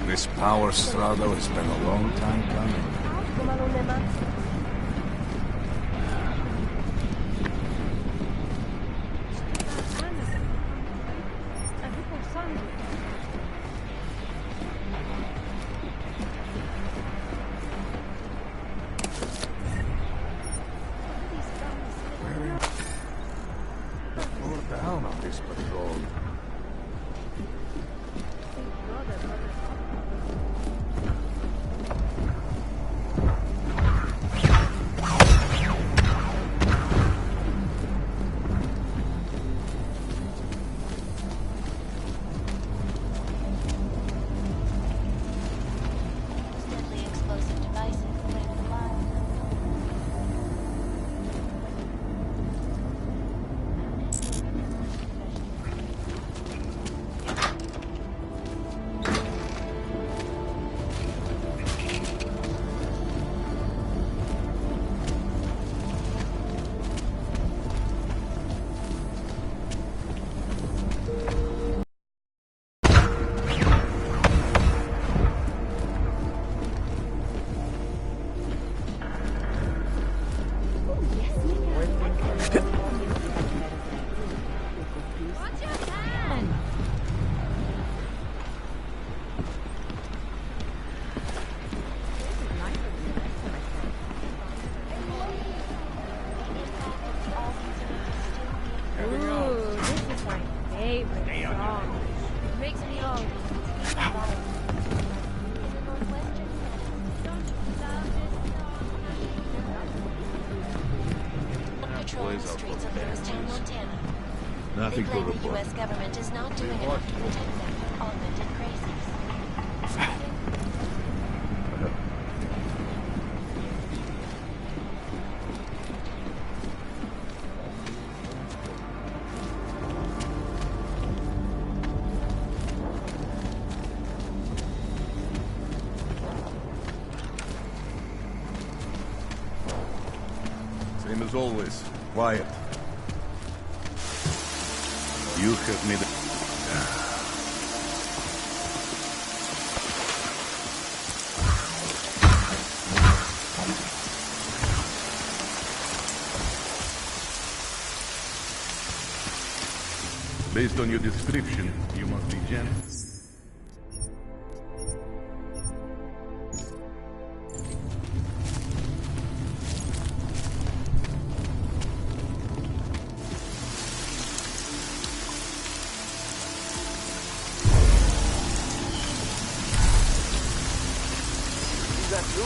This power struggle has been a long time coming. We're down on this patrol. Deadly explosive devices claim the line. Ooh, this is my favorite song. It makes me all... Patrolling the streets of Lewistown, Montana. Nothing They to claim the report. U.S. government is not doing enough to protect them from augmented crazies. Same as always. Quiet. You have made a... Based on your description, you must be gentle. Is that you?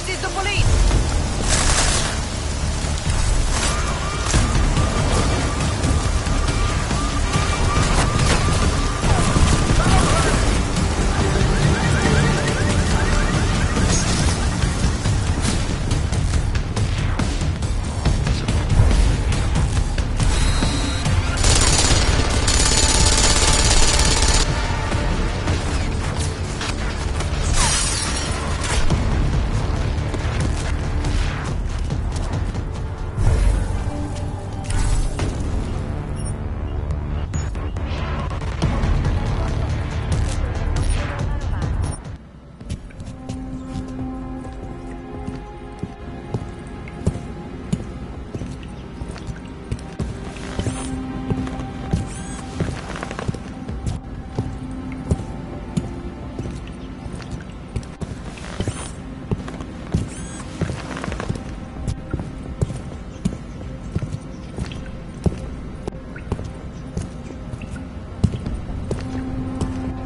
This is the police!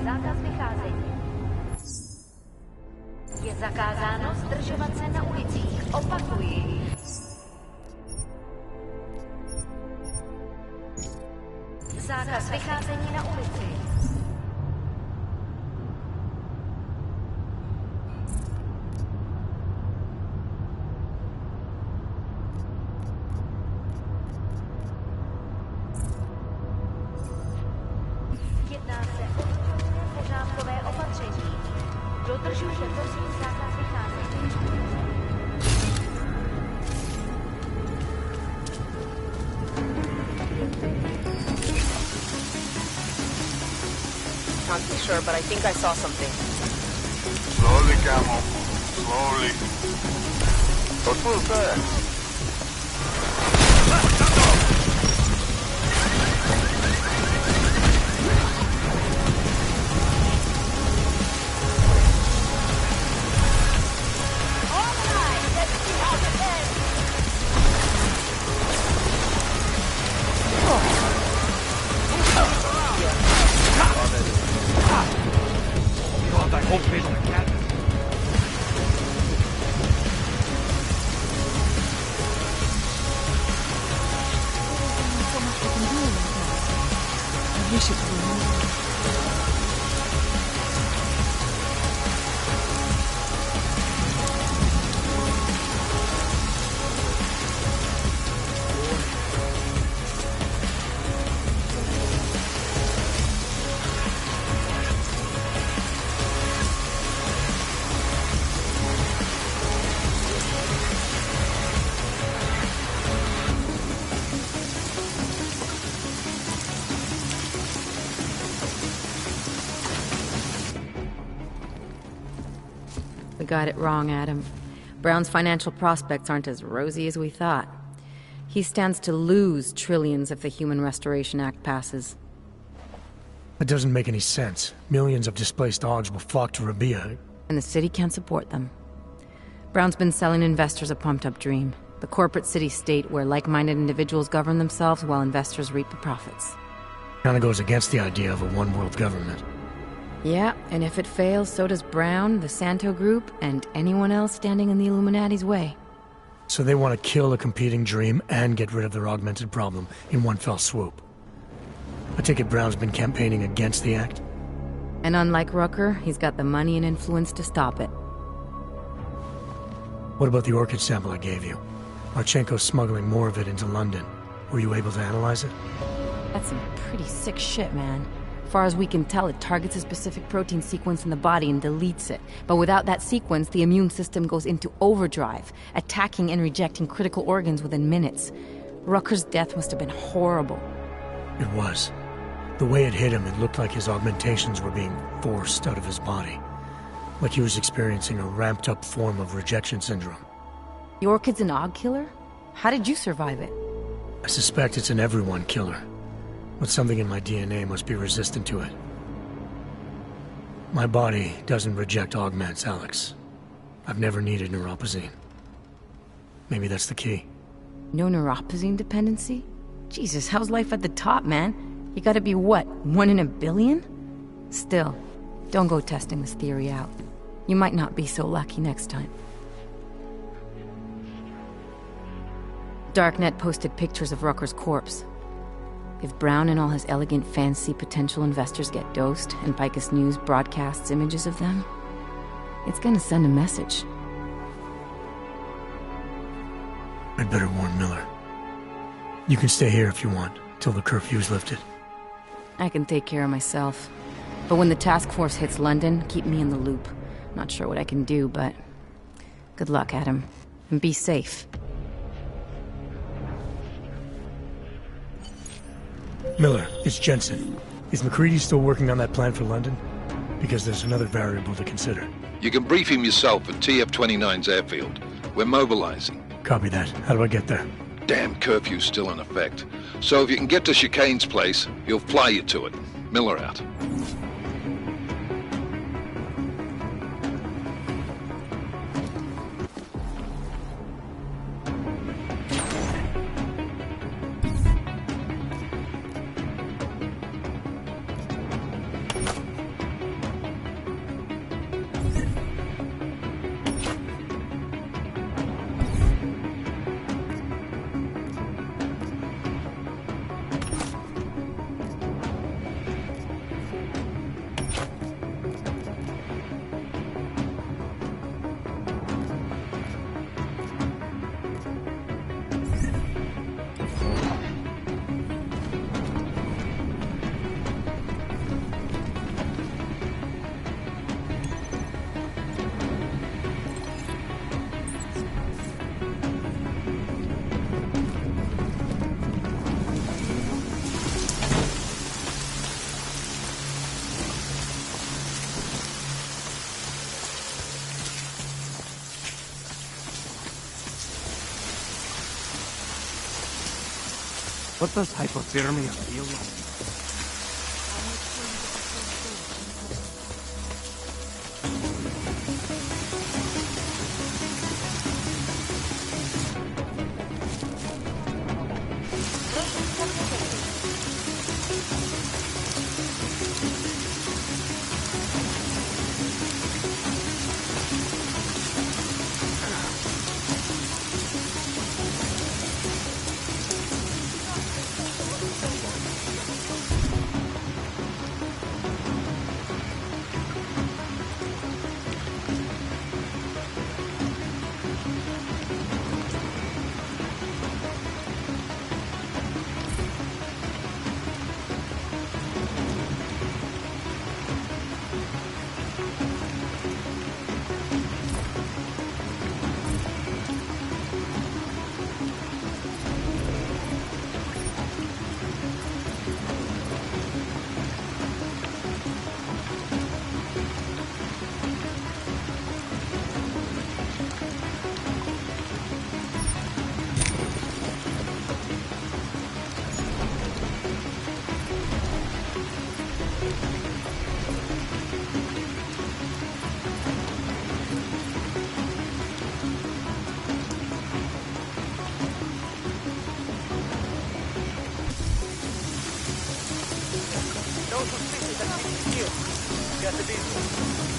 Zákaz vycházení. Je zakázáno zdržovat se na ulicích. Opakuji. Zákaz vycházení na ulici. Jedná se o pořádkové opatření. Dodržujte prosím zákaz vycházení. Can't be sure, but I think I saw something. Slowly, Camo. Slowly. Don't move fast. We should go. We got it wrong, Adam. Brown's financial prospects aren't as rosy as we thought. He stands to lose trillions if the Human Restoration Act passes. That doesn't make any sense. Millions of displaced Augs will flock to Rabia. And the city can't support them. Brown's been selling investors a pumped-up dream. The corporate city-state where like-minded individuals govern themselves while investors reap the profits. Kinda goes against the idea of a one-world government. Yeah, and if it fails, so does Brown, the Santo Group, and anyone else standing in the Illuminati's way. So they want to kill a competing dream and get rid of their augmented problem in one fell swoop. I take it Brown's been campaigning against the act? And unlike Rucker, he's got the money and influence to stop it. What about the orchid sample I gave you? Marchenko's smuggling more of it into London. Were you able to analyze it? That's some pretty sick shit, man. As far as we can tell, it targets a specific protein sequence in the body and deletes it. But without that sequence, the immune system goes into overdrive, attacking and rejecting critical organs within minutes. Rucker's death must have been horrible. It was. The way it hit him, it looked like his augmentations were being forced out of his body. Like he was experiencing a ramped-up form of rejection syndrome. The orchid's an Aug killer? How did you survive it? I suspect it's an everyone killer. But something in my DNA must be resistant to it. My body doesn't reject augments, Alex. I've never needed neuropozyne. Maybe that's the key. No neuropozyne dependency? Jesus, how's life at the top, man? You gotta be what, 1 in a billion? Still, don't go testing this theory out. You might not be so lucky next time. Darknet posted pictures of Rucker's corpse. If Brown and all his elegant, fancy potential investors get dosed, and Picus News broadcasts images of them, it's gonna send a message. I'd better warn Miller. You can stay here if you want, till the curfew's lifted. I can take care of myself. But when the task force hits London, keep me in the loop. Not sure what I can do, but... good luck, Adam. And be safe. Miller, it's Jensen. Is McCready still working on that plan for London? Because there's another variable to consider. You can brief him yourself at TF-29's airfield. We're mobilizing. Copy that. How do I get there? Damn curfew's still in effect. So if you can get to Chicane's place, he'll fly you to it. Miller out. What does hypothermia feel like? No suspicion that he's here. Got the visual.